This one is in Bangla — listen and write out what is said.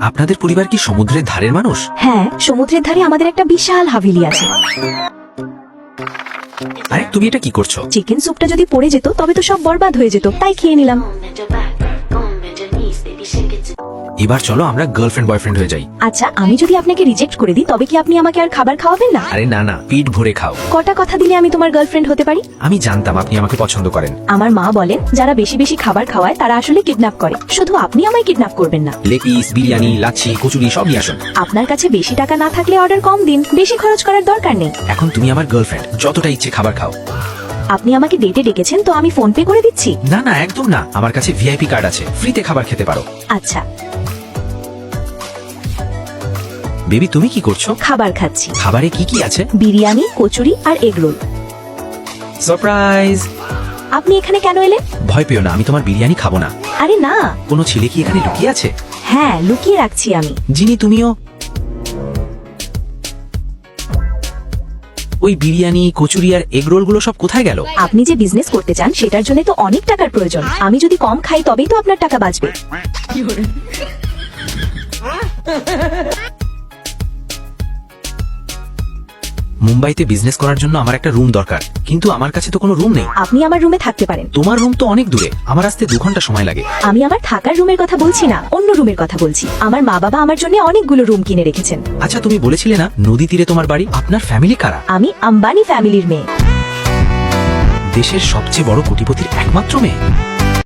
আপনাদের পরিবার কি সমুদ্রের ধারের মানুষ? হ্যাঁ, সমুদ্রের ধারে আমাদের একটা বিশাল হাভেলি আছে। আরে তুমি এটা কি করছো? চিকেন স্যুপটা যদি পড়ে যেত তবে তো সব বরবাদ হয়ে যেত, তাই খেয়ে নিলাম। এবার চলো আমরা গার্লফ্রেন্ড বয়ফ্রেন্ড হয়ে যাই। আচ্ছা, আমি যদি আপনাকে রিজেক্ট করে দিই তবে কি আপনি আমাকে আর খাবার খাওয়াবেন না? আরে না না, পেট ভরে খাও। কটা কথা দিলে আমি তোমার গার্লফ্রেন্ড হতে পারি? আমি জানতাম আপনি আমাকে পছন্দ করেন। আমার মা বলেন যারা বেশি বেশি খাবার খাওয়ায় তারা আসলে কিডন্যাপ করে। শুধু আপনি আমায় কিডন্যাপ করবেন না। লেগ পিস, বিরিয়ানি, লাচ্ছি, কচুরি সব নিয়ে আসুন। আপনার কাছে বেশি টাকা না থাকলে অর্ডার কম দিন, বেশি খরচ করার দরকার নেই। এখন তুমি আমার গার্লফ্রেন্ড, যতটা ইচ্ছে খাবার খাও। আপনি আমাকে ডেটে ডেকেছেন তো আমি ফোন পে করে দিচ্ছি। না না, একদম না, আমার কাছে ভিআইপি কার্ড আছে, ফ্রিতে খাবার খেতে পারো। আচ্ছা, বেবি তুমি কি করছো? খাবার খাচ্ছি। খাবারে কি কি আছে? বিরিয়ানি, কচুরি আর এগ রোল। সারপ্রাইজ। আপনি এখানে কেন এলেন? ভয় পেও না, আমি তোমার বিরিয়ানি খাবো না। আরে না। কোনো ছেলে কি এখানে লুকিয়ে আছে? হ্যাঁ, লুকিয়ে রাখছি আমি। জিনি তুমিও? ওই বিরিয়ানি, কচুরি আর এগ রোল গুলো সব কোথায় গেল? আপনি যে বিজনেস করতে চান সেটার জন্য তো অনেক টাকার প্রয়োজন। আমি যদি কম খাই তবেই তো আপনার টাকা বাঁচবে। মুম্বাইতে বিজনেস করার জন্য আমার একটা রুম দরকার, কিন্তু আমার কাছে তো কোনো রুম নেই। আপনি আমার রুমে থাকতে পারেন। তোমার রুম তো অনেক দূরে, আমার আসতে 2 ঘন্টা সময় লাগে। আমি আমার থাকার রুমের কথা বলছি না, অন্য রুমের কথা বলছি। আমার মা বাবা আমার জন্য অনেকগুলো রুম কিনে রেখেছেন। আচ্ছা, তুমি বলেছিলে না নদী তীরে তোমার বাড়ি? আপনার ফ্যামিলি কারা? আমি আম্বানি ফ্যামিলির মেয়ে। দেশের সবচেয়ে বড় কোটিপতির একমাত্র মেয়ে?